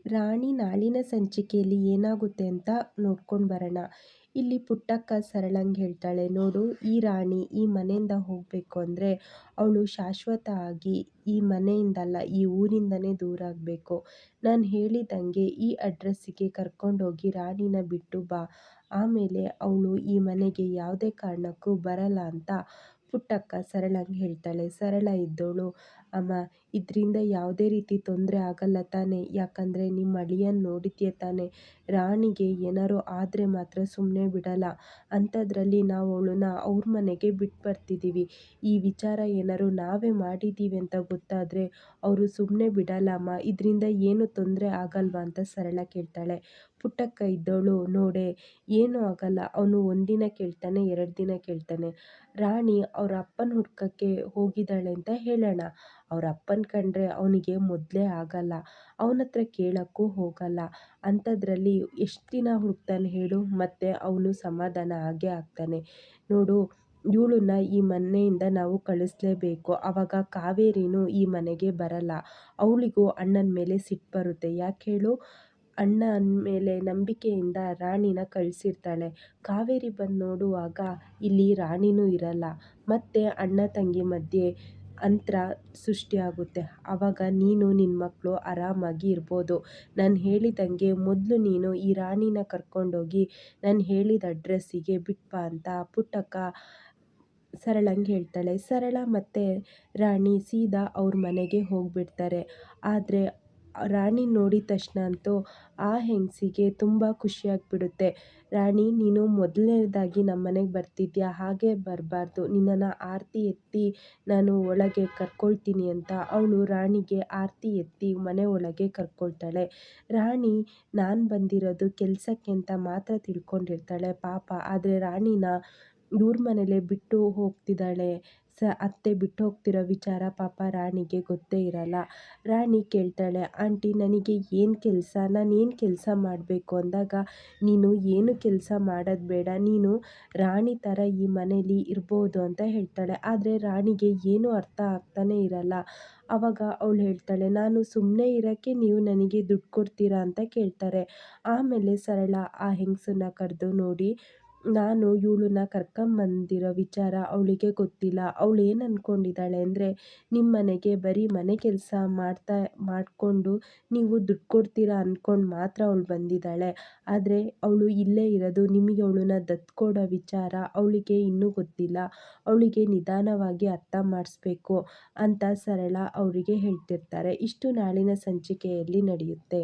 ರಾಣಿ ನಾಳಿನ ಸಂಚಿಕೆಯಲ್ಲಿ ಏನಾಗುತ್ತೆ ಅಂತ ನೋಡ್ಕೊಂಡು ಬರೋಣ. ಇಲ್ಲಿ ಪುಟ್ಟಕ್ಕ ಸರಳಂಗೆ ಹೇಳ್ತಾಳೆ, ನೋಡು ಈ ರಾಣಿ ಈ ಮನೆಯಿಂದ ಹೋಗಬೇಕು ಅಂದರೆ ಅವಳು ಶಾಶ್ವತ ಆಗಿ ಈ ಮನೆಯಿಂದಲ್ಲ ಈ ಊರಿಂದನೇ ದೂರ ಆಗಬೇಕು. ನಾನು ಹೇಳಿದಂಗೆ ಈ ಅಡ್ರೆಸ್ಸಿಗೆ ಕರ್ಕೊಂಡೋಗಿ ರಾಣಿನ ಬಿಟ್ಟು ಬಾ, ಆಮೇಲೆ ಅವಳು ಈ ಮನೆಗೆ ಯಾವುದೇ ಕಾರಣಕ್ಕೂ ಬರಲ್ಲ ಅಂತ ಪುಟ್ಟಕ್ಕ ಸರಳಂಗೆ ಹೇಳ್ತಾಳೆ. ಸರಳ ಇದ್ದವಳು, ಅಮ್ಮ ಇದರಿಂದ ಯಾವುದೇ ರೀತಿ ತೊಂದರೆ ಆಗಲ್ಲ ತಾನೇ, ಯಾಕಂದರೆ ನಿಮ್ಮ ಅಳಿಯನ್ನ ನೋಡಿದ್ಯೆ ತಾನೇ, ರಾಣಿಗೆ ಏನಾರು ಆದರೆ ಮಾತ್ರ ಸುಮ್ಮನೆ ಬಿಡಲ್ಲ, ಅಂಥದ್ರಲ್ಲಿ ನಾವು ಅವಳನ್ನ ಅವ್ರ ಮನೆಗೆ ಬಿಟ್ಟು ಬರ್ತಿದ್ದೀವಿ. ಈ ವಿಚಾರ ಏನಾರು ನಾವೇ ಮಾಡಿದ್ದೀವಿ ಅಂತ ಗೊತ್ತಾದರೆ ಅವರು ಸುಮ್ಮನೆ ಬಿಡಲ್ಲ ಅಮ್ಮ, ಇದರಿಂದ ಏನು ತೊಂದರೆ ಆಗಲ್ವಾ ಅಂತ ಸರಳ ಕೇಳ್ತಾಳೆ. ಪುಟ್ಟಕ್ಕ ಇದ್ದವಳು, ನೋಡೆ ಏನೂ ಆಗಲ್ಲ, ಅವನು ಒಂದಿನ ಕೇಳ್ತಾನೆ 2 ದಿನ ಕೇಳ್ತಾನೆ, ರಾಣಿ ಅವ್ರ ಅಪ್ಪನ ಹುಡ್ಕಕ್ಕೆ ಹೋಗಿದ್ದಾಳೆ ಅಂತ ಹೇಳೋಣ, ಅವ್ರ ಅಪ್ಪನ ಕಂಡ್ರೆ ಅವನಿಗೆ ಮೊದಲೇ ಆಗಲ್ಲ, ಅವನ ಹತ್ರ ಕೇಳೋಕ್ಕೂ ಹೋಗಲ್ಲ, ಅಂಥದ್ರಲ್ಲಿ ಎಷ್ಟು ದಿನ ಹುಡುಕ್ತಾನೆ ಹೇಳು, ಮತ್ತು ಅವನು ಸಮಾಧಾನ ಆಗೇ ಆಗ್ತಾನೆ. ನೋಡು ಇವಳನ್ನ ಈ ಮನೆಯಿಂದ ನಾವು ಕಳಿಸ್ಲೇಬೇಕು, ಆವಾಗ ಕಾವೇರಿನೂ ಈ ಮನೆಗೆ ಬರಲ್ಲ, ಅವಳಿಗೂ ಅಣ್ಣನ ಮೇಲೆ ಸಿಟ್ಟು ಬರುತ್ತೆ. ಯಾಕೆ ಹೇಳು, ಅಣ್ಣ ಅಂದಮೇಲೆ ನಂಬಿಕೆಯಿಂದ ರಾಣಿನ ಕಳಿಸಿರ್ತಾಳೆ, ಕಾವೇರಿ ಬಂದು ನೋಡುವಾಗ ಇಲ್ಲಿ ರಾಣಿನೂ ಇರಲ್ಲ, ಮತ್ತು ಅಣ್ಣ ತಂಗಿ ಮಧ್ಯೆ ಅಂತರ ಸೃಷ್ಟಿಯಾಗುತ್ತೆ, ಆವಾಗ ನೀನು ನಿನ್ನ ಮಕ್ಕಳು ಆರಾಮಾಗಿ ಇರ್ಬೋದು. ನಾನು ಹೇಳಿದಂಗೆ ಮೊದಲು ನೀನು ಈ ರಾಣಿನ ಕರ್ಕೊಂಡೋಗಿ ನಾನು ಹೇಳಿದ ಅಡ್ರೆಸ್ಸಿಗೆ ಬಿಟ್ಬಾ ಅಂತ ಪುಟ್ಟಕ್ಕ ಸರಳಂಗೆ ಹೇಳ್ತಾಳೆ. ಸರಳ ಮತ್ತು ರಾಣಿ ಸೀದಾ ಅವ್ರ ಮನೆಗೆ ಹೋಗಿಬಿಡ್ತಾರೆ. ಆದರೆ ರಾಣಿ ನೋಡಿದ ತಕ್ಷಣ ಅಂತೂ ಆ ಹೆಂಗಸಿಗೆ ತುಂಬ ಖುಷಿಯಾಗಿಬಿಡುತ್ತೆ. ರಾಣಿ ನೀನು ಮೊದಲನೇದಾಗಿ ನಮ್ಮ ಮನೆಗೆ ಬರ್ತಿದ್ಯಾ, ಹಾಗೆ ಬರಬಾರ್ದು, ನಿನ್ನನ್ನು ಆರತಿ ಎತ್ತಿ ನಾನು ಒಳಗೆ ಕರ್ಕೊಳ್ತೀನಿ ಅಂತ ಅವಳು ರಾಣಿಗೆ ಆರತಿ ಎತ್ತಿ ಮನೆ ಒಳಗೆ ಕರ್ಕೊಳ್ತಾಳೆ. ರಾಣಿ ನಾನು ಬಂದಿರೋದು ಕೆಲಸಕ್ಕೆ ಅಂತ ಮಾತ್ರ ತಿಳ್ಕೊಂಡಿರ್ತಾಳೆ ಪಾಪ, ಆದರೆ ರಾಣಿನ ಇವ್ರ ಮನೇಲೇ ಬಿಟ್ಟು ಹೋಗ್ತಿದ್ದಾಳೆ, ಅತ್ತೆ ಬಿಟ್ಟು ಹೋಗ್ತಿರೋ ವಿಚಾರ ಪಾಪ ರಾಣಿಗೆ ಗೊತ್ತೇ ಇರಲ್ಲ. ರಾಣಿ ಕೇಳ್ತಾಳೆ, ಆಂಟಿ ನನಗೆ ಏನು ಕೆಲಸ, ನಾನು ಏನು ಕೆಲಸ ಮಾಡಬೇಕು ಅಂದಾಗ, ನೀನು ಏನು ಕೆಲಸ ಮಾಡೋದು ಬೇಡ, ನೀನು ರಾಣಿ ಥರ ಈ ಮನೇಲಿ ಇರ್ಬೋದು ಅಂತ ಹೇಳ್ತಾಳೆ. ಆದರೆ ರಾಣಿಗೆ ಏನೂ ಅರ್ಥ ಆಗ್ತಾನೇ ಇರಲ್ಲ. ಆವಾಗ ಅವಳು ಹೇಳ್ತಾಳೆ, ನಾನು ಸುಮ್ಮನೆ ಇರೋಕ್ಕೆ ನೀವು ನನಗೆ ದುಡ್ಡು ಕೊಡ್ತೀರಾ ಅಂತ ಕೇಳ್ತಾರೆ. ಆಮೇಲೆ ಸರಳ ಆ ಹೆಂಗಸನ್ನ ಕರೆದು, ನೋಡಿ ನಾನು ಇವಳನ್ನ ಕರ್ಕೊಂಬಂದಿರೋ ವಿಚಾರ ಅವಳಿಗೆ ಗೊತ್ತಿಲ್ಲ, ಅವಳು ಏನು ಅಂದ್ಕೊಂಡಿದ್ದಾಳೆ ಅಂದರೆ ನಿಮ್ಮ ಮನೆಗೆ ಬರೀ ಮನೆ ಕೆಲಸ ಮಾಡಿಕೊಂಡು ನೀವು ದುಡ್ಡು ಕೊಡ್ತೀರಾ ಅಂದ್ಕೊಂಡು ಮಾತ್ರ ಅವಳು ಬಂದಿದ್ದಾಳೆ, ಆದರೆ ಅವಳು ಇಲ್ಲೇ ಇರೋದು ನಿಮಗೆ ಅವಳನ್ನ ದತ್ತು ಕೊಡೋ ವಿಚಾರ ಅವಳಿಗೆ ಇನ್ನೂ ಗೊತ್ತಿಲ್ಲ, ಅವಳಿಗೆ ನಿಧಾನವಾಗಿ ಅರ್ಥ ಮಾಡಿಸ್ಬೇಕು ಅಂತ ಸರಳ ಅವರಿಗೆ ಹೇಳ್ತಿರ್ತಾರೆ. ಇಷ್ಟು ನಾಳಿನ ಸಂಚಿಕೆಯಲ್ಲಿ ನಡೆಯುತ್ತೆ.